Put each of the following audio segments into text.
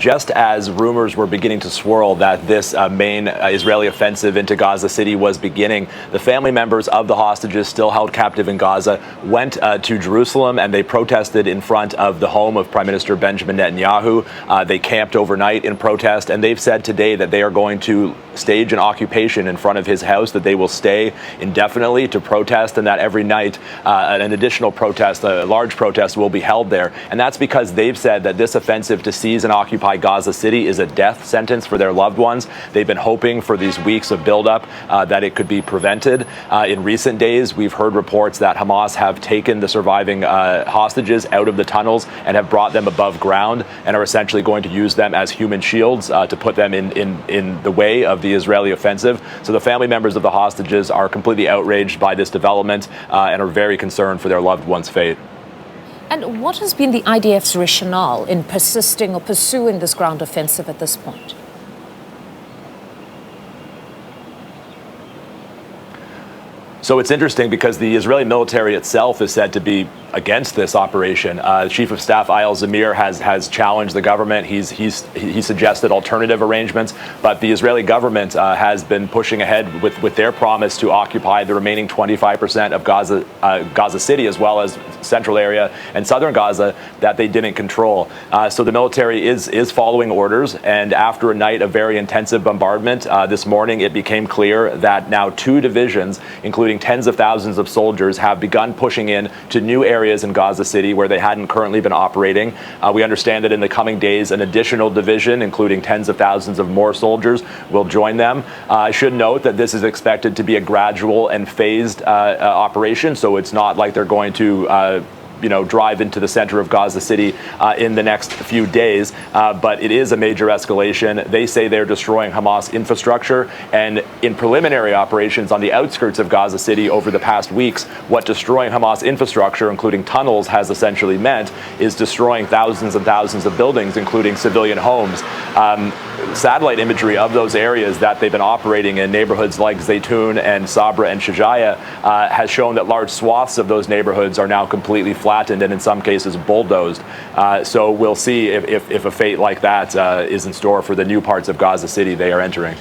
just as rumors were beginning to swirl that this main Israeli offensive into Gaza City was beginning, the family members of the hostages still held captive in Gaza went to Jerusalem, and they protested in front of the home of Prime Minister Benjamin Netanyahu. They camped overnight in protest, and they've said today that they are going to stage an occupation in front of his house, that they will stay indefinitely to protest, and that every night an additional protest, a large protest, will be held there. And that's because they've said that this offensive to seize and occupy Gaza City is a death sentence for their loved ones. They've been hoping for these weeks of buildup that it could be prevented. In recent days, we've heard reports that Hamas have taken the surviving hostages out of the tunnels and have brought them above ground and are essentially going to use them as human shields to put them in the way of the Israeli offensive. So the family members of the hostages are completely outraged by this development and are very concerned for their loved one's fate. And what has been the IDF's rationale in persisting or pursuing this ground offensive at this point? So it's interesting because the Israeli military itself is said to be against this operation. Chief of Staff Eyal Zamir has challenged the government. He suggested alternative arrangements, but the Israeli government has been pushing ahead with their promise to occupy the remaining 25% of Gaza City, as well as central area and southern Gaza that they didn't control. So the military is following orders, and after a night of very intensive bombardment this morning, it became clear that now 2 divisions, including tens of thousands of soldiers, have begun pushing in to new areas in Gaza City where they hadn't currently been operating. We understand that in the coming days, an additional division, including tens of thousands of more soldiers, will join them. I should note that this is expected to be a gradual and phased operation, so it's not like they're going to drive into the center of Gaza City in the next few days. But it is a major escalation. They say they're destroying Hamas infrastructure. And in preliminary operations on the outskirts of Gaza City over the past weeks, what destroying Hamas infrastructure, including tunnels, has essentially meant is destroying thousands and thousands of buildings, including civilian homes. Satellite imagery of those areas that they've been operating in, neighborhoods like Zaytun and Sabra and Shajaya, has shown that large swaths of those neighborhoods are now completely flattened and in some cases bulldozed. So we'll see if a fate like that is in store for the new parts of Gaza City they are entering.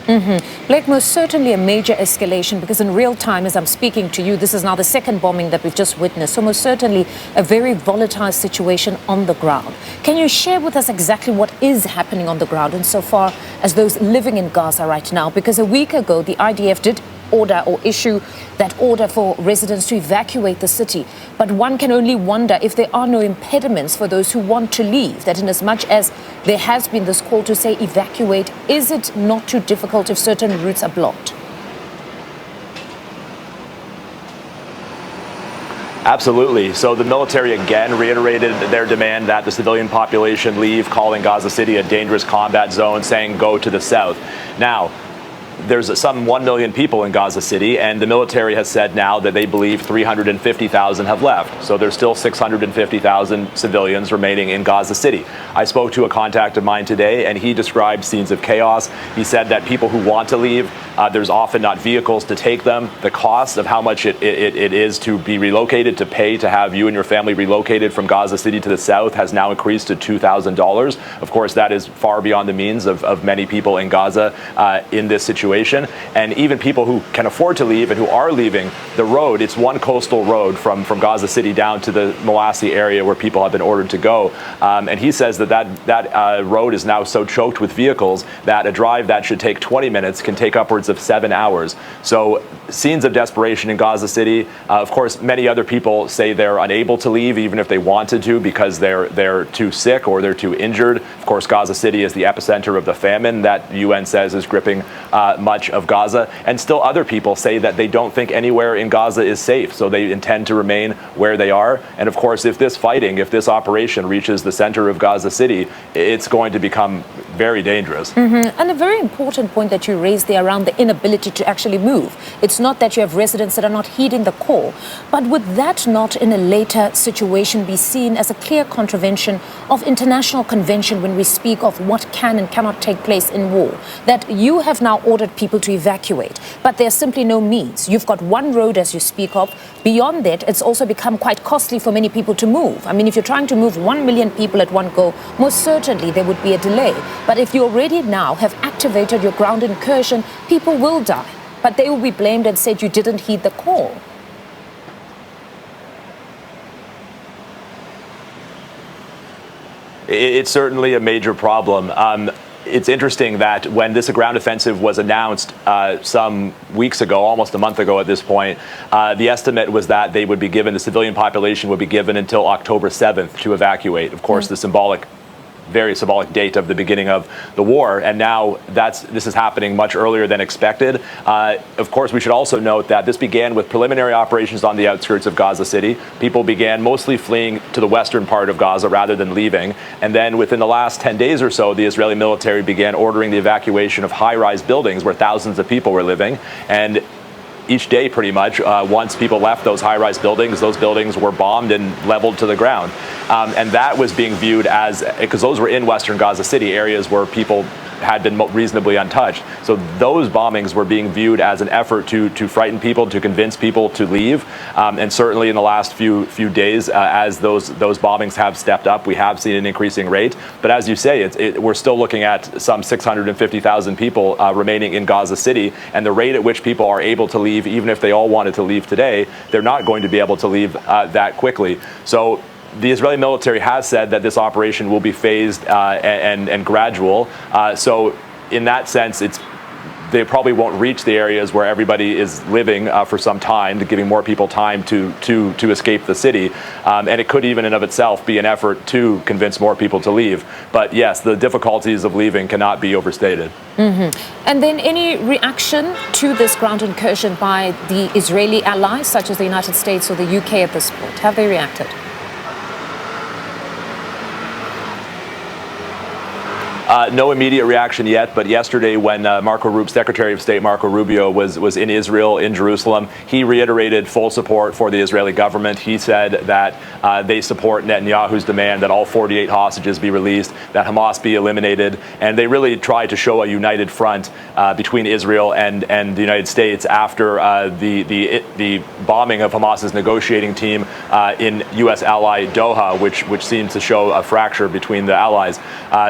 Blake, most certainly a major escalation, because in real time, as I'm speaking to you, this is now the second bombing that we've just witnessed. So most certainly a very volatile situation on the ground. Can you share with us exactly what is happening on the ground insofar as those living in Gaza right now? Because a week ago, the IDF did order or issue that order for residents to evacuate the city. But one can only wonder if there are no impediments for those who want to leave, that in as much as there has been this call to say evacuate, is it not too difficult if certain routes are blocked? Absolutely. So the military again reiterated their demand that the civilian population leave, calling Gaza City a dangerous combat zone, saying go to the south. Now, there's some 1 million people in Gaza City, and the military has said now that they believe 350,000 have left. So there's still 650,000 civilians remaining in Gaza City. I spoke to a contact of mine today, and he described scenes of chaos. He said that people who want to leave, there's often not vehicles to take them. The cost of how much it is to be relocated, to pay to have you and your family relocated from Gaza City to the south, has now increased to $2,000. Of course, that is far beyond the means of many people in Gaza in this situation. And even people who can afford to leave and who are leaving, the road, it's one coastal road from Gaza City down to the Molasse area where people have been ordered to go. And he says that road is now so choked with vehicles that a drive that should take 20 minutes can take upwards of 7 hours. So scenes of desperation in Gaza City. Of course, many other people say they're unable to leave even if they wanted to because they're too sick or they're too injured. Of course, Gaza City is the epicenter of the famine that the UN says is gripping much of Gaza. And still other people say that they don't think anywhere in Gaza is safe, so they intend to remain where they are. And of course, if this operation reaches the center of Gaza City, it's going to become very dangerous. And a very important point that you raised there around the inability to actually move. It's not that you have residents that are not heeding the call, but would that not in a later situation be seen as a clear contravention of international convention when we speak of what can and cannot take place in war? That you have now ordered people to evacuate, but there's simply no means. You've got one road as you speak of. Beyond that, it's also become quite costly for many people to move. I mean, if you're trying to move 1 million people at one go, most certainly there would be a delay. But if you already now have activated your ground incursion, people will die. But they will be blamed and said you didn't heed the call. It's certainly a major problem. It's interesting that when this ground offensive was announced some weeks ago, almost a month ago at this point, the estimate was that the civilian population would be given until October 7th to evacuate. Of course, the very symbolic date of the beginning of the war, and now this is happening much earlier than expected. Of course, we should also note that this began with preliminary operations on the outskirts of Gaza City. People began mostly fleeing to the western part of Gaza rather than leaving, and then within the last 10 days or so, the Israeli military began ordering the evacuation of high-rise buildings where thousands of people were living, and each day, pretty much, once people left those high-rise buildings, those buildings were bombed and leveled to the ground. And that was being viewed as, because those were in western Gaza City, areas where people had been reasonably untouched. So those bombings were being viewed as an effort to frighten people, to convince people to leave. And certainly in the last few days, as those bombings have stepped up, we have seen an increasing rate. But as you say, we're still looking at some 650,000 people remaining in Gaza City. And the rate at which people are able to leave, even if they all wanted to leave today, they're not going to be able to leave that quickly. So the Israeli military has said that this operation will be phased and gradual. So in that sense, they probably won't reach the areas where everybody is living for some time, giving more people time to escape the city. And it could even in of itself be an effort to convince more people to leave. But yes, the difficulties of leaving cannot be overstated. And then any reaction to this ground incursion by the Israeli allies, such as the United States or the UK at this point? Have they reacted? No immediate reaction yet, but yesterday when Secretary of State Marco Rubio was in Israel, in Jerusalem, he reiterated full support for the Israeli government. He said that they support Netanyahu's demand that all 48 hostages be released, that Hamas be eliminated, and they really tried to show a united front between Israel and the United States after the bombing of Hamas's negotiating team in U.S. ally Doha, which seems to show a fracture between the allies.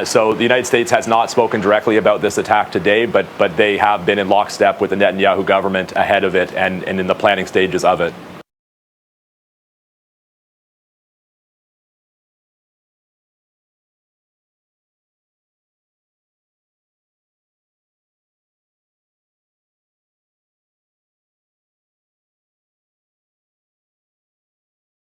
So the United States has not spoken directly about this attack today, but they have been in lockstep with the Netanyahu government ahead of it and in the planning stages of it.